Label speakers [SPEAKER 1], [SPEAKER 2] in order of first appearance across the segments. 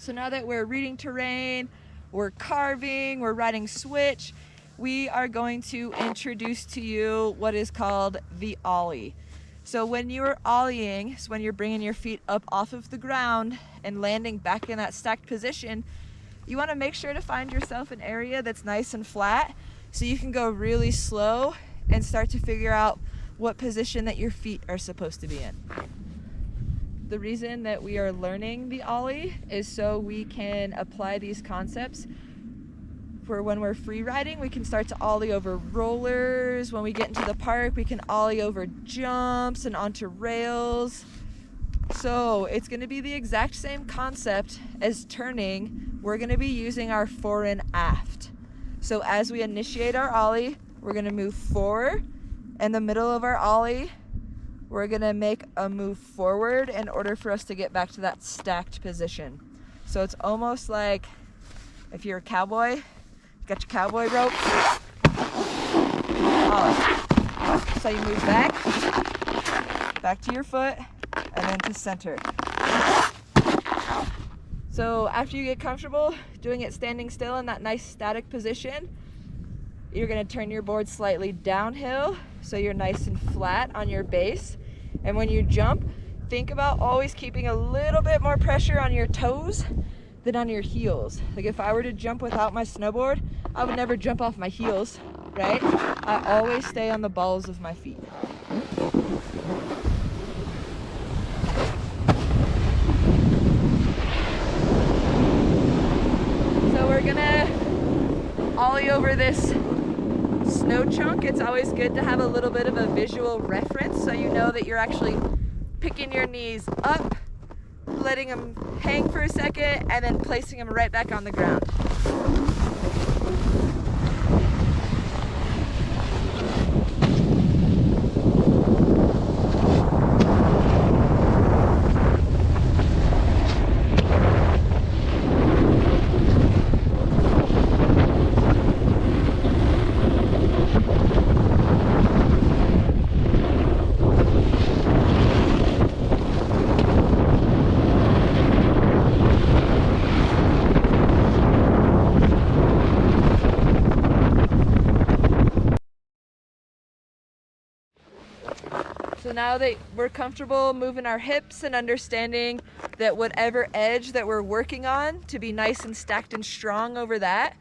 [SPEAKER 1] So now that we're reading terrain, we're carving, we're riding switch, we are going to introduce to you what is called the ollie. So when you're ollieing, it's when you're bringing your feet up off of the ground and landing back in that stacked position. You want to make sure to find yourself an area that's nice and flat so you can go really slow and start to figure out what position that your feet are supposed to be in. The reason that we are learning the ollie is so we can apply these concepts for when we're free riding. We can start to ollie over rollers. When we get into the park, we can ollie over jumps and onto rails. So it's going to be the exact same concept as turning. We're going to be using our fore and aft. So as we initiate our ollie, we're going to move forward. In the middle of our ollie, we're going to make a move forward in order for us to get back to that stacked position. So it's almost like if you're a cowboy, you got your cowboy rope. Ollie. So you move back to your foot, and then to center. So after you get comfortable doing it standing still in that nice static position, you're going to turn your board slightly downhill so you're nice and flat on your base. And when you jump, think about always keeping a little bit more pressure on your toes than on your heels. Like if I were to jump without my snowboard, I would never jump off my heels, right? I always stay on the balls of my feet. So we're gonna ollie over this snow chunk. It's always good to have a little bit of a visual reference so you know that you're actually picking your knees up, letting them hang for a second, and then placing them right back on the ground. So now that we're comfortable moving our hips and understanding that whatever edge that we're working on to be nice and stacked and strong over that,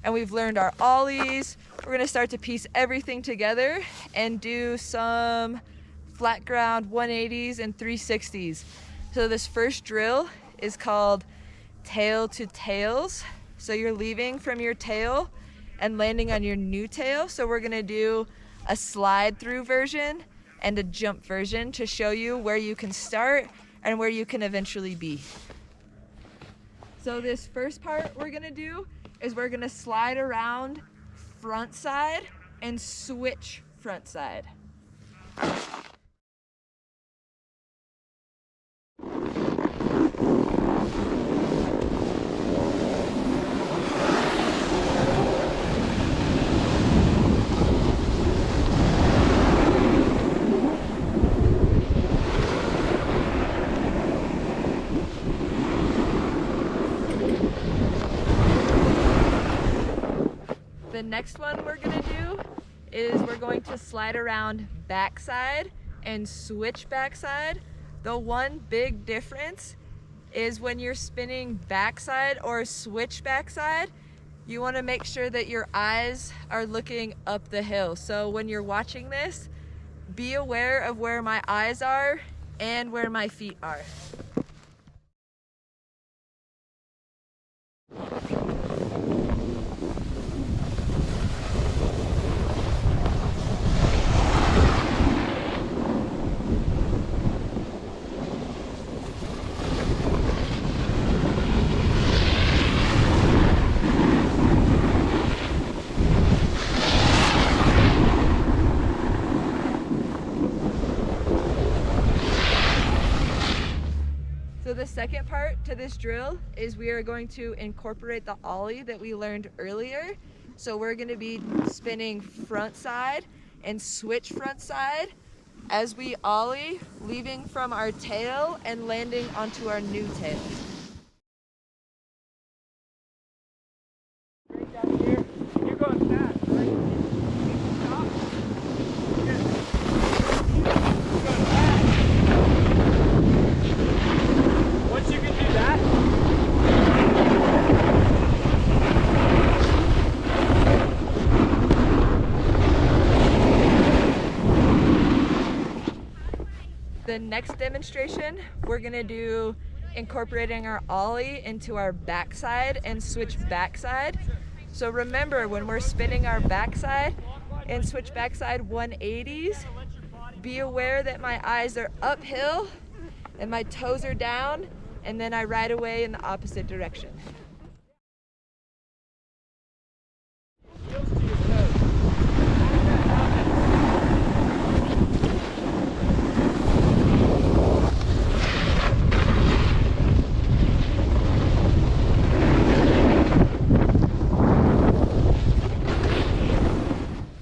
[SPEAKER 1] and we've learned our ollies, we're gonna start to piece everything together and do some flat ground 180s and 360s. So this first drill is called tail to tails. So you're leaving from your tail and landing on your new tail. So we're gonna do a slide through version and a jump version to show you where you can start and where you can eventually be. So this first part we're gonna do is we're gonna slide around front side and switch front side. The next one we're gonna do is we're going to slide around backside and switch backside. The one big difference is when you're spinning backside or switch backside, you want to make sure that your eyes are looking up the hill. So when you're watching this, be aware of where my eyes are and where my feet are. So the second part to this drill is we are going to incorporate the ollie that we learned earlier. So we're going to be spinning front side and switch front side as we ollie, leaving from our tail and landing onto our new tail. the next demonstration, we're gonna do incorporating our ollie into our backside and switch backside. So remember, when we're spinning our backside and switch backside 180s, be aware that my eyes are uphill and my toes are down, and then I ride away in the opposite direction.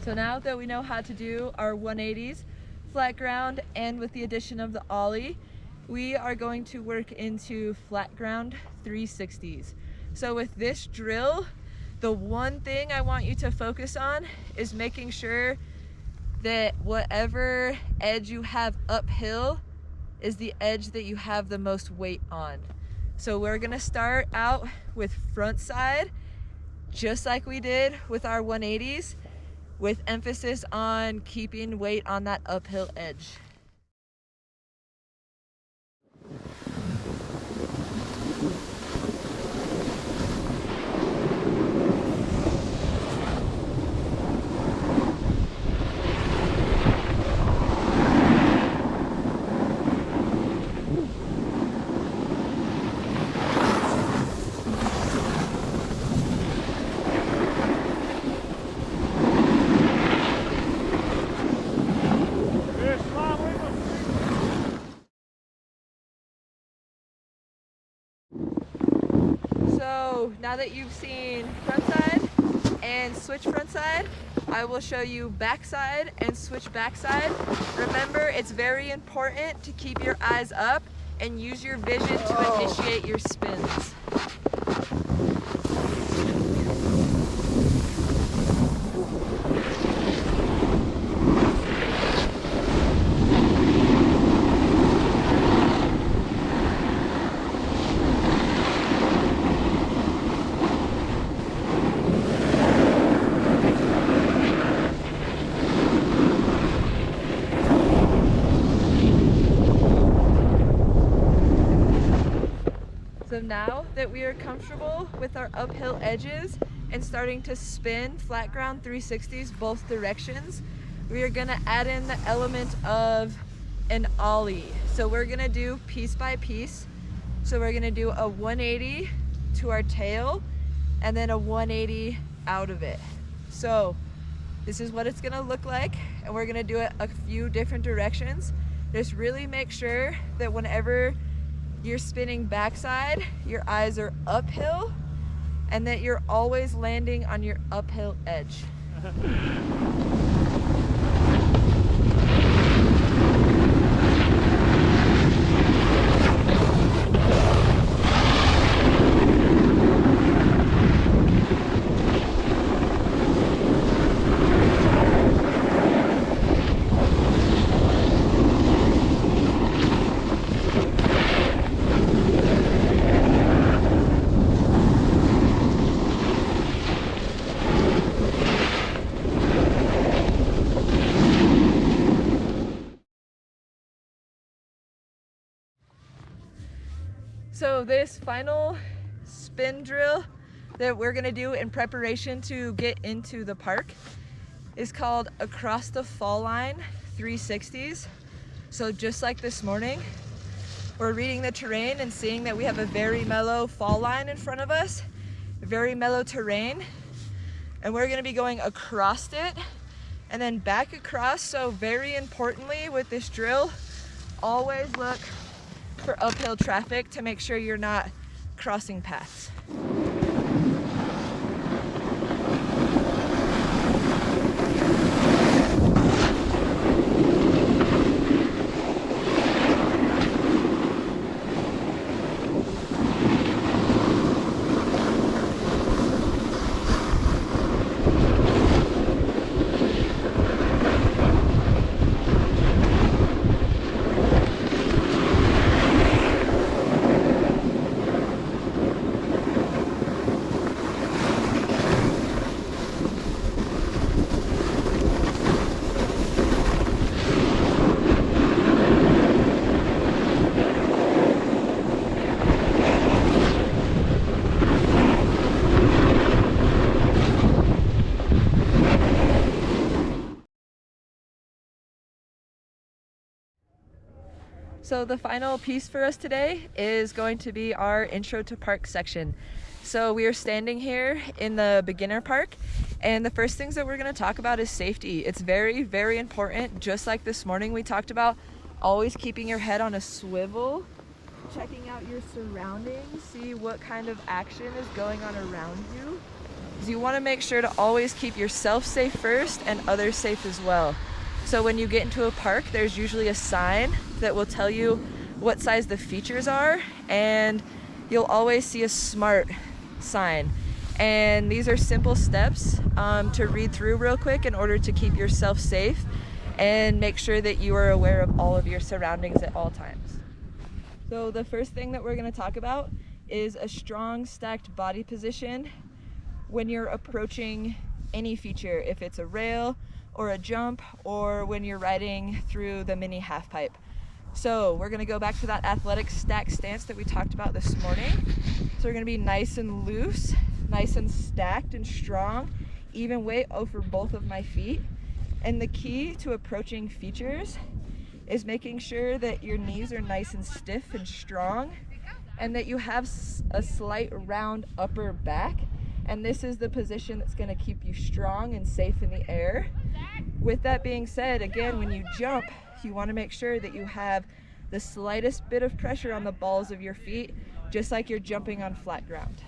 [SPEAKER 1] So now that we know how to do our 180s, flat ground, and with the addition of the ollie, we are going to work into flat ground 360s. So with this drill, the one thing I want you to focus on is making sure that whatever edge you have uphill is the edge that you have the most weight on. So we're gonna start out with front side, just like we did with our 180s, with emphasis on keeping weight on that uphill edge. So now that you've seen front side and switch front side, I will show you backside and switch backside. Remember, it's very important to keep your eyes up and use your vision to initiate your spins. So now that we are comfortable with our uphill edges and starting to spin flat ground 360s both directions, we are gonna add in the element of an ollie. So we're gonna do piece by piece. So we're gonna do a 180 to our tail and then a 180 out of it. So this is what it's gonna look like, and we're gonna do it a few different directions. Just really make sure that whenever you're spinning backside, your eyes are uphill and that you're always landing on your uphill edge. So this final spin drill that we're gonna do in preparation to get into the park is called across the fall line 360s. So just like this morning, we're reading the terrain and seeing that we have a very mellow fall line in front of us, very mellow terrain, and we're gonna be going across it and then back across. So very importantly with this drill, always look for uphill traffic to make sure you're not crossing paths. So the final piece for us today is going to be our intro to park section. So we are standing here in the beginner park, and the first things that we're going to talk about is safety. It's very, very important. Just like this morning we talked about always keeping your head on a swivel, checking out your surroundings, see what kind of action is going on around you. So you want to make sure to always keep yourself safe first and others safe as well. So when you get into a park, there's usually a sign that will tell you what size the features are, and you'll always see a SMART sign. And these are simple steps to read through real quick in order to keep yourself safe and make sure that you are aware of all of your surroundings at all times. So the first thing that we're going to talk about is a strong stacked body position when you're approaching any feature, if it's a rail or a jump, or when you're riding through the mini half pipe. So we're going to go back to that athletic stack stance that we talked about this morning. So we're going to be nice and loose, nice and stacked and strong, even weight over both of my feet. And the key to approaching features is making sure that your knees are nice and stiff and strong, and that you have a slight round upper back. And this is the position that's going to keep you strong and safe in the air. With that being said, again, when you jump, you want to make sure that you have the slightest bit of pressure on the balls of your feet, just like you're jumping on flat ground.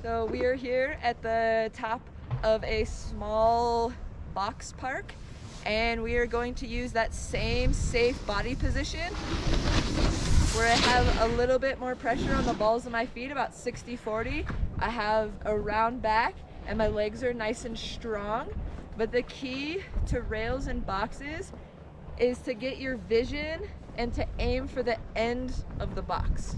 [SPEAKER 1] So we are here at the top of a small box park, and we are going to use that same safe body position where I have a little bit more pressure on the balls of my feet, about 60-40. I have a round back and my legs are nice and strong. But the key to rails and boxes is to get your vision and to aim for the end of the box.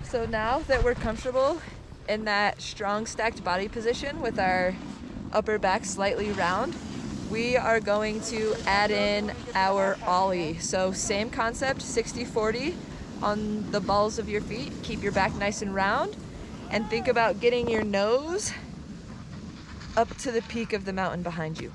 [SPEAKER 1] So now that we're comfortable in that strong stacked body position with our upper back slightly round, we are going to add in our ollie. So same concept, 60-40 on the balls of your feet. Keep your back nice and round, and think about getting your nose up to the peak of the mountain behind you.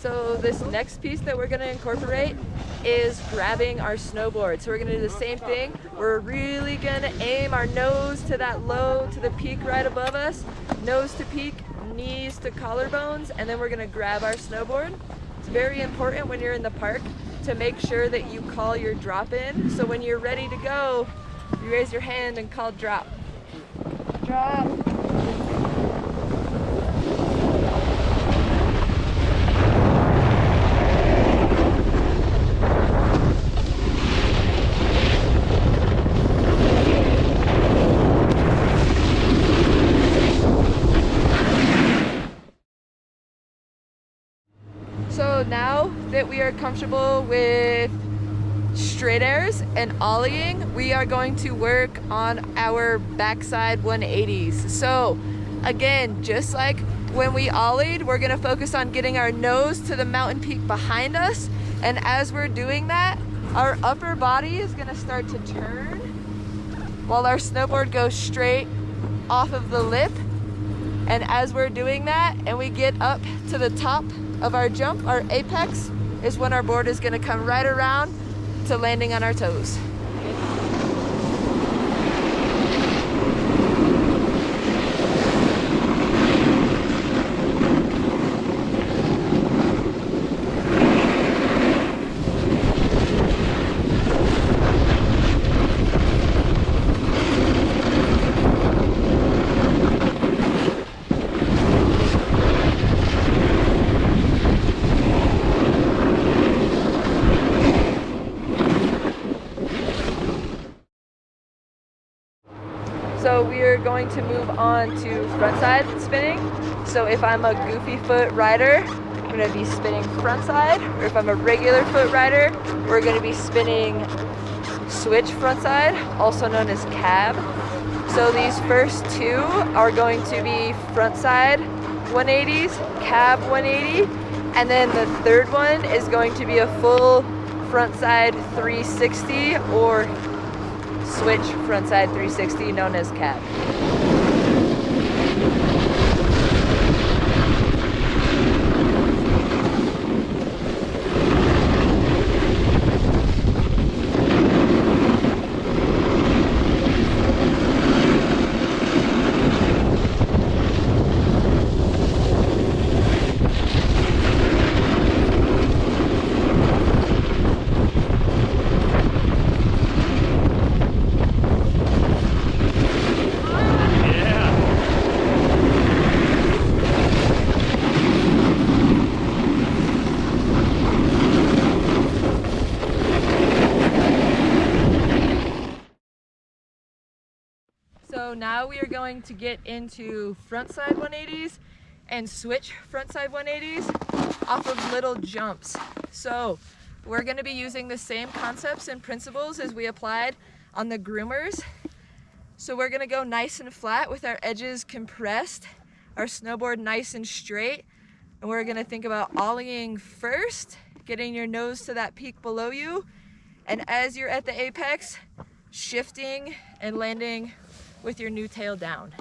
[SPEAKER 1] So this next piece that we're going to incorporate is grabbing our snowboard. So we're going to do the same thing. We're really going to aim our nose to that low, to the peak right above us, nose to peak, knees to collarbones, and then we're going to grab our snowboard. It's very important when you're in the park to make sure that you call your drop in. So when you're ready to go, you raise your hand and call drop. Drop. So now that we are comfortable with straight airs and ollieing, we are going to work on our backside 180s. So again, just like when we ollied, we're gonna focus on getting our nose to the mountain peak behind us. And as we're doing that, our upper body is gonna start to turn while our snowboard goes straight off of the lip. And as we're doing that and we get up to the top of our jump, our apex, is when our board is gonna come right around to landing on our toes. So we are going to move on to frontside spinning. So if I'm a goofy foot rider, I'm going to be spinning frontside. Or if I'm a regular foot rider, we're going to be spinning switch frontside, also known as cab. So these first two are going to be frontside 180s, cab 180, and then the third one is going to be a full frontside 360 or switch frontside 360, known as cab. So now we are going to get into frontside 180s and switch frontside 180s off of little jumps. So we're going to be using the same concepts and principles as we applied on the groomers. So we're going to go nice and flat with our edges compressed, our snowboard nice and straight, and we're going to think about ollieing first, getting your nose to that peak below you, and as you're at the apex, shifting and landing with your new tail down.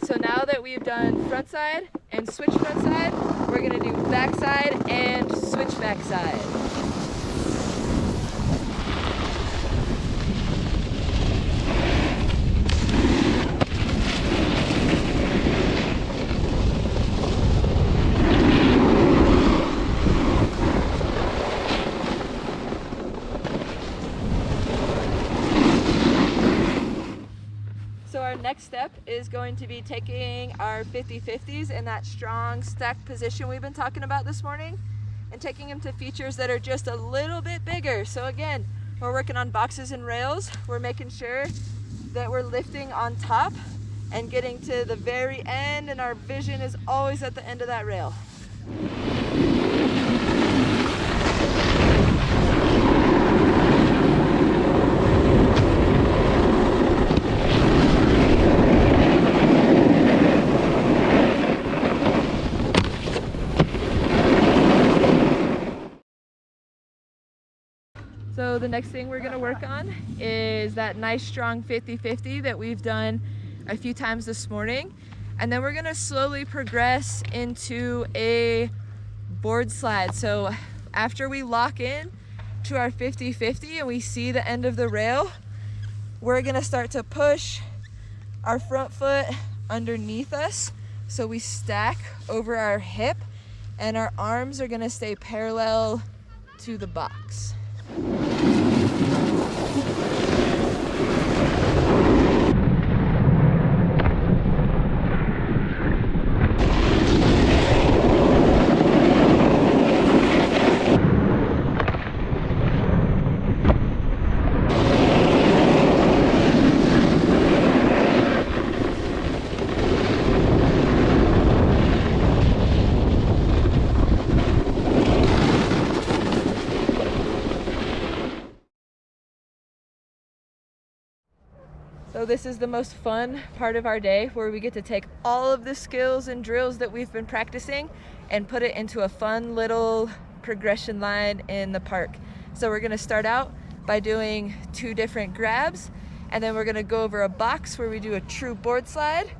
[SPEAKER 1] So now that we've done frontside and switch frontside, we're going to do backside and switch backside. So our next step is going to be taking our 50-50s in that strong stacked position we've been talking about this morning and taking them to features that are just a little bit bigger. So again, we're working on boxes and rails. We're making sure that we're lifting on top and getting to the very end, and our vision is always at the end of that rail. So the next thing we're going to work on is that nice strong 50-50 that we've done a few times this morning. And then we're going to slowly progress into a board slide. So after we lock in to our 50-50 and we see the end of the rail, we're going to start to push our front foot underneath us. So we stack over our hip and our arms are going to stay parallel to the box. So this is the most fun part of our day, where we get to take all of the skills and drills that we've been practicing and put it into a fun little progression line in the park. So we're gonna start out by doing 2 different grabs, and then we're gonna go over a box where we do a true board slide,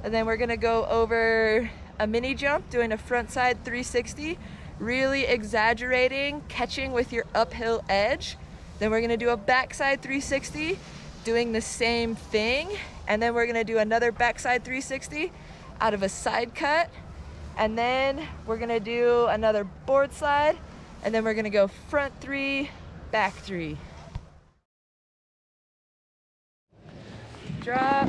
[SPEAKER 1] and then we're gonna go over a mini jump doing a front side 360, really exaggerating, catching with your uphill edge. Then we're gonna do a backside 360, doing the same thing, and then we're gonna do another backside 360 out of a side cut, and then we're gonna do another board slide, and then we're gonna go front 3, back 3. Drop.